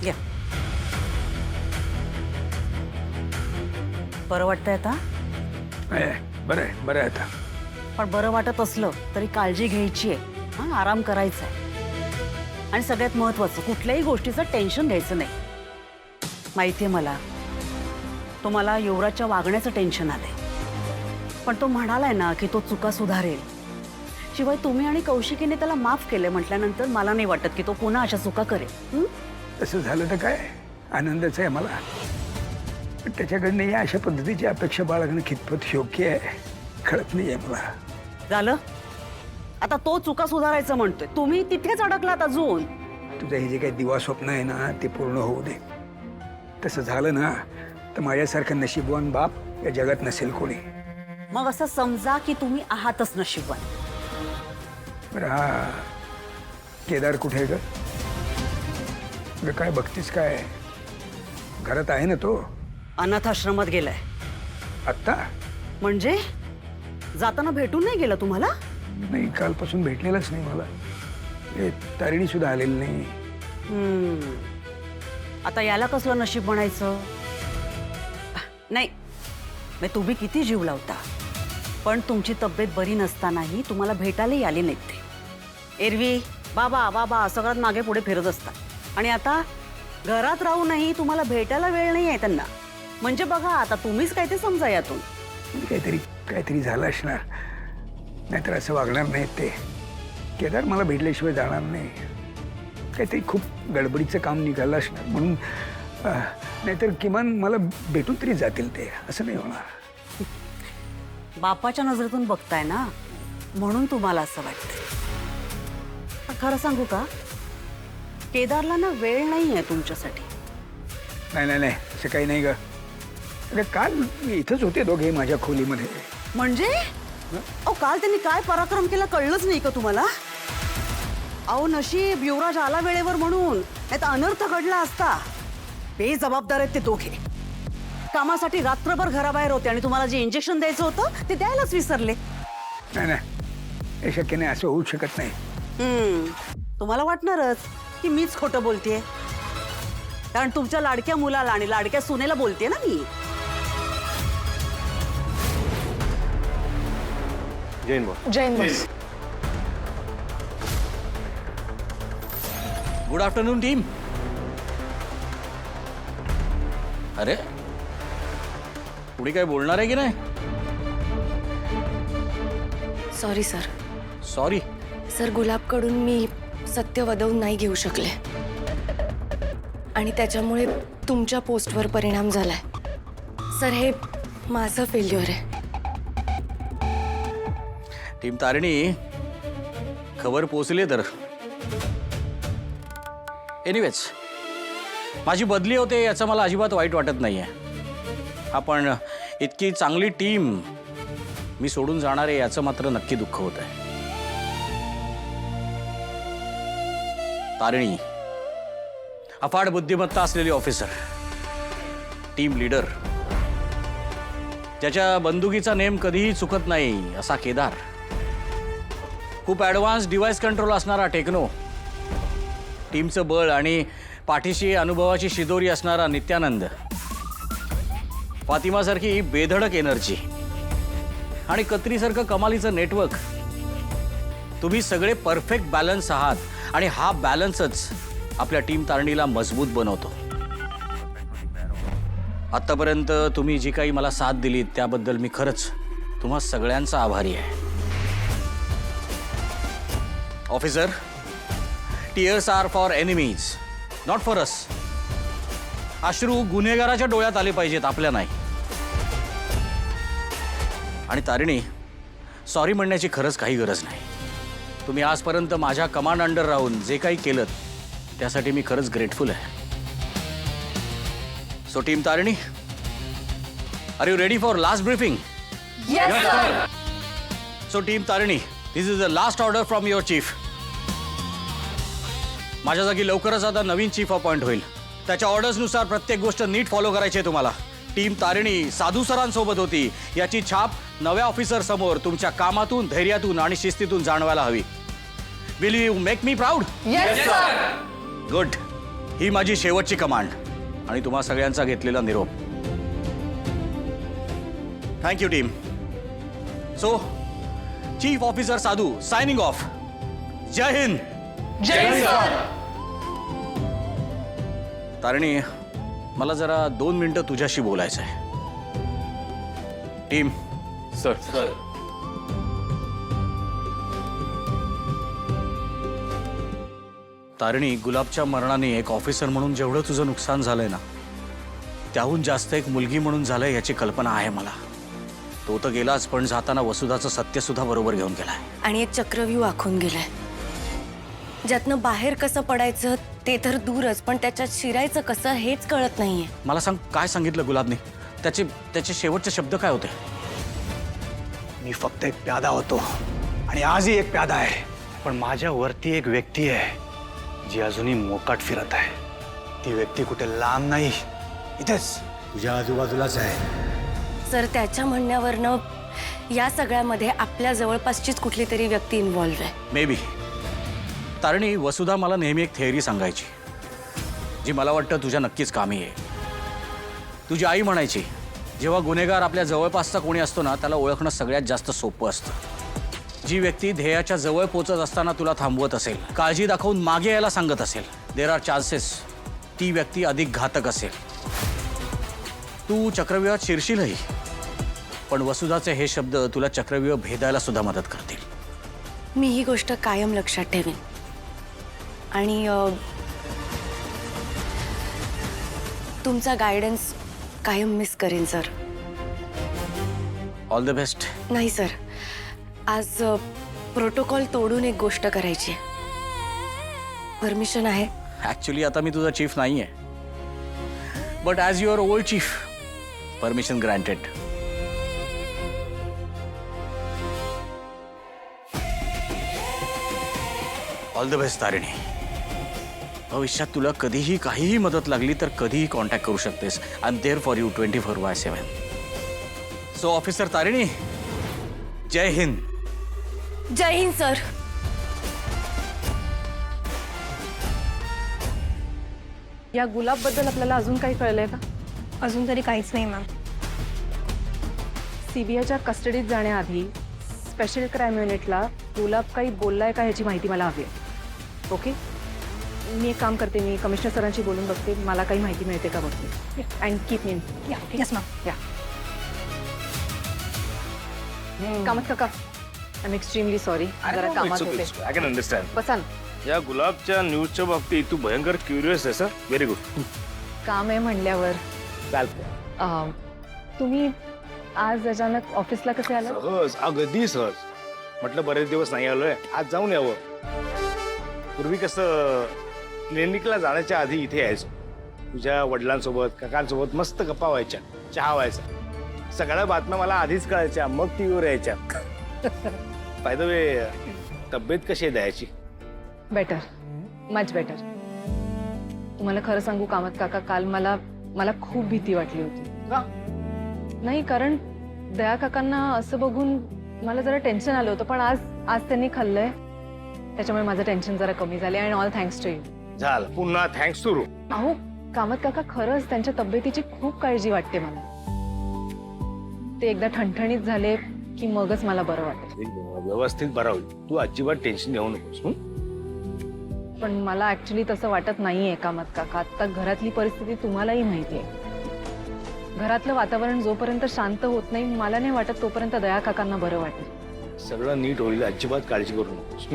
घ्या. बरं वाटतंय आता? बरं आहे आता. पण बरं वाटत असलं तरी काळजी घ्यायची आहे. हा, आराम करायचा आहे. आणि सगळ्यात महत्वाचं, कुठल्याही गोष्टीचं टेन्शन घ्यायचं नाही. माहितीये मला, तुम्हाला युवराजच्या वागण्याचं टेन्शन आलंय. पण तो म्हणालाय ना की तो चुका सुधारेल. शिवाय तुम्ही आणि कौशिकीने त्याला माफ केले म्हटल्यानंतर मला नाही वाटत की तो पुन्हा अशा चुका करेल. तसं झालं तर काय, आनंदच आहे मला. पण त्याच्याकडनं या अशा पद्धतीची अपेक्षा बाळगणं कितपत योग्य आहे कळत नाहीये मला. झालं आता, तो चुका सुधारायचं म्हणतोय, तुम्ही तिथेच अडकलात अजून. तुझं हे जे काही दिवा स्वप्न आहे ना ते पूर्ण होऊ दे. तसं झालं ना तर माझ्यासारखं नशीबवान बाप या जगात नसेल कोणी. मग असं समजा की तुम्ही आहातच नशीबवान. बरं, हा केदार कुठे आहे ग? काय बघतीस काय? घरात आहे ना तो? अनाथ आश्रमात गेलाय. आत्ता? म्हणजे जाताना भेटून नाही गेला तुम्हाला? नाही, कालपासून भेटलेलंच नाही मला. तारिणी सुद्धा आलेली नाही. आता याला कसलं नशीब म्हणायचं? नाही, तुम्ही किती जीव लावता, पण तुमची तब्येत बरी नसतानाही तुम्हाला भेटायलाही आले नाहीत ते. एरवी बाबा बाबा सगळ्यात मागे पुढे फिरत असतात आणि आता घरात राहूनही तुम्हाला भेटायला वेळ नाही आहे त्यांना. म्हणजे बघा, आता तुम्हीच काय ते समजा यातून. काहीतरी झालं असणार, नाहीतर असं वागणार नाहीत ते. केदार मला भेटल्याशिवाय जाणार नाही. काहीतरी खूप गडबडीचं काम निघालं असणार म्हणून. नाहीतर किमान मला भेटून तरी जातील ते. असं नाही होणार. बापाच्या नजरेतून बघताय ना, म्हणून तुम्हाला असं वाटतं. खरं सांगू का, केदारला ना वेळ नाही आहे तुमच्यासाठी. नाही, असं काही नाही ग. अरे काल इथंच होते दोघे माझ्या खोलीमध्ये. म्हणजे अहो, काल त्यांनी काय पराक्रम केला कळलंच नाही का तुम्हाला? अहो, नशीब युवराज आला वेळेवर म्हणून, नाही तर अनर्थ घडला असता. बेजबाबदार आहेत ते दोघे. कामासाठी रात्रभर घराबाहेर होते आणि तुम्हाला जे इंजेक्शन द्यायचं होतं ते द्यायलाच विसरले. नाही, हे शक्य नाही. असं होऊ शकत नाही. तुम्हाला वाटणारच की मीच खोटं बोलतेय, कारण तुमच्या लाडक्या मुलाला आणि लाडक्या सुनेला बोलते ना मी. Jain boss. Jain boss. Good afternoon team. अरे पुढे काय बोलणार आहे की नाही? Sorry sir. सॉरी? सर, गुलाबकडून मी सत्य वदवून नाही घेऊ शकले आणि त्याच्यामुळे तुमच्या पोस्टवर परिणाम झालाय. सर, हे माझं फेल्युअर आहे. टीम तारिणी, खबर पोचली तर. एनिवेज, माझी बदली होते याचं मला अजिबात वाईट वाटत नाहीये. आपण इतकी चांगली टीम मी सोडून जाणार आहे याचं मात्र नक्की दुःख होत आहे. तारिणी अफाट बुद्धिमत्ता असलेली ऑफिसर, टीम लीडर, ज्याच्या बंदुकीचा नेम कधीही चुकत नाही असा केदार, खूप ॲडव्हान्स डिव्हाइस कंट्रोल असणारा टेक्नो, टीमचं बळ आणि पाठीशी अनुभवाची शिदोरी असणारा नित्यानंद, फातिमासारखी बेधडक एनर्जी आणि कत्रीसारखं कमालीचं नेटवर्क. तुम्ही सगळे परफेक्ट बॅलन्स आहात आणि हा बॅलन्सच आपल्या टीम तारणीला मजबूत बनवतो. आत्तापर्यंत तुम्ही जी काही मला साथ दिली त्याबद्दल मी खरंच तुम्हा सगळ्यांचा आभारी आहे. Officer, tears are for enemies, not for us. अश्रू गुन्हेगाराच्या डोळ्यात आले पाहिजेत, आपल्या नाही. आणि तारिणी, सॉरी म्हणण्याची खरंच काही गरज नाही. तुम्ही आजपर्यंत माझ्या कमांड अंडर राहून जे काही केलं त्यासाठी मी खरंच ग्रेटफुल आहे. So team Tarini, are you ready for last briefing? Yes, sir. So team Tarini, this is the last order from your chief. माझ्या जागी लवकरच आता नवीन चीफ अपॉइंट होईल. त्याच्या ऑर्डर्सनुसार प्रत्येक गोष्ट नीट फॉलो करायची आहे तुम्हाला. टीम तारिणी साधू सरांसोबत होती याची छाप नव्या ऑफिसर समोर तुमच्या कामातून, धैर्यातून आणि शिस्तीतून जाणवायला हवी. Will you make me proud? Yes, sir. Good. ही माझी शेवटची कमांड आणि तुम्हा सगळ्यांचा घेतलेला निरोप. Thank you team. So chief officer Sadhu signing off. जय हिंद. जय सर. तारिणी, मला जरा 2 मिनिटं तुझ्याशी बोलायचं आहे. टीम. सर. तारिणी, गुलाबच्या मरणाने एक ऑफिसर म्हणून जेवढं तुझं नुकसान झालंय ना, त्याहून जास्त एक मुलगी म्हणून झालंय याची कल्पना आहे मला. तो तर गेलाच, पण जाताना वसुधाचं सत्य सुद्धा बरोबर घेऊन गेलाय. आणि एक चक्रव्यूह आखून गेलाय, ज्यातनं बाहेर कसं पडायचं ते तर दूरच, पण त्याच्यात शिरायचं कसं हेच कळत नाहीये. मला सांग, काय सांगितलं गुलाबने? त्याचे शेवटचे शब्द काय होते? मी फक्त एक प्यादा होतो आणि आजही एक प्यादा आहे, पण माझ्यावरती एक व्यक्ती आहे जी अजूनही मोकाट फिरत आहे. ती व्यक्ती कुठे लांब नाही, इथेच तुझ्या आजूबाजूलाच आहे. सर, त्याच्या म्हणण्यावरनं या सगळ्यामध्ये आपल्या जवळपासचीच कुठली तरी व्यक्ती इन्व्हॉल्व्ह आहे. May be. तारिणी, वसुधा मला नेहमी एक थेअरी सांगायची, जी मला वाटतं तुझ्या नक्कीच कामी आहे. तुझी आई म्हणायची, जेव्हा गुन्हेगार आपल्या जवळपासचा कोणी असतो ना, त्याला ओळखणं सगळ्यात जास्त सोपं असतं. जी व्यक्ती ध्येयाच्या जवळ पोचत असताना तुला थांबवत असेल, काळजी दाखवून मागे यायला सांगत असेल, देर आर चान्सेस ती व्यक्ती अधिक घातक असेल. तू चक्रव्यूहात शिरशीलही, पण वसुधाचे हे शब्द तुला चक्रव्यूह भेदायला सुद्धा मदत करतील. मी ही गोष्ट कायम लक्षात ठेवीन आणि तुमचा गायडन्स कायम मिस करेन सर. All the best. नाही सर, आज प्रोटोकॉल तोडून एक गोष्ट करायची आहे. परमिशन आहे? ॲक्च्युली आता मी तुझा चीफ नाही आहे, but as your old chief, permission granted. All the best Tarini. भविष्यात तुला कधीही काहीही मदत लागली तर कधीही कॉन्टॅक्ट करू शकतेस. I am there for you 24/7. So officer Tarini, जय हिंद. जय हिंद सर. या गुलाबबद्दल आपल्याला अजून काही कळलंय का? अजून तरी काहीच नाही मॅम. सीबीआयच्या कस्टडीत जाण्याआधी स्पेशल क्राईम युनिटला गुलाब काही बोललाय का ह्याची माहिती मला हवी आहे. ओके, मी एक काम करते, मी कमिशनर सरांशी बोलून बघते, मला काही माहिती मिळते का बघते. And keep me. Yes ma'am. या कामत काका, आय एम एक्स्ट्रीमली सॉरी, जरा कामात होते. I can understand. बसा ना. या गुलाबच्या न्यूजच्या बाबतीत तू भयंकर क्युरियस आहे सर. Very good. काम आहे म्हणल्यावर. चालतं. तुम्ही आज अचानक ऑफिसला कसे आला? सहज, अगदी सहज. म्हटलं बरेच दिवस नाही आलोय, आज जाऊन यावं. पूर्वी कसं क्लिनिकला जाण्याच्या आधी इथे यायचो. तुझ्या वडिलांसोबत, काकांसोबत मस्त गप्पा व्हायच्या, चहा व्हायचा. सगळ्या बातम्या मला आधीच कळायच्या, मग टीव्हीवर यायच्या. बाय द वे, तब्येत कशी आहे दयाची? Better, much better. तुम्हाला खरं सांगू कामत काका, काल मला खूप भीती वाटली होती. नाही, कारण दया काकांना असं बघून मला जरा टेन्शन आलं होतं, पण आज त्यांनी खाल्लंय, त्याच्यामुळे माझं टेन्शन जरा कमी झाले. And all thanks to you. झालं, पुन्हा थँक्स टू. अहो कामत काका, खरंच त्यांच्या तब्येतीची खूप काळजी वाटते मला. ते एकदा ठणठणीत झाले की मगच मला बरं वाटेल. व्यवस्थित बरा होईल, तू अजिबात टेन्शन घेऊ नकोस. पण मला ऍक्च्युली तसं वाटत नाहीये कामत काका. आता घरातली परिस्थिती तुम्हालाही माहिती आहे. घरातलं वातावरण जोपर्यंत शांत होत नाही, मला नाही वाटत तोपर्यंत दया काकांना बरं वाटेल. सगळं नीट होईल, अजिबात काळजी करू नकोस.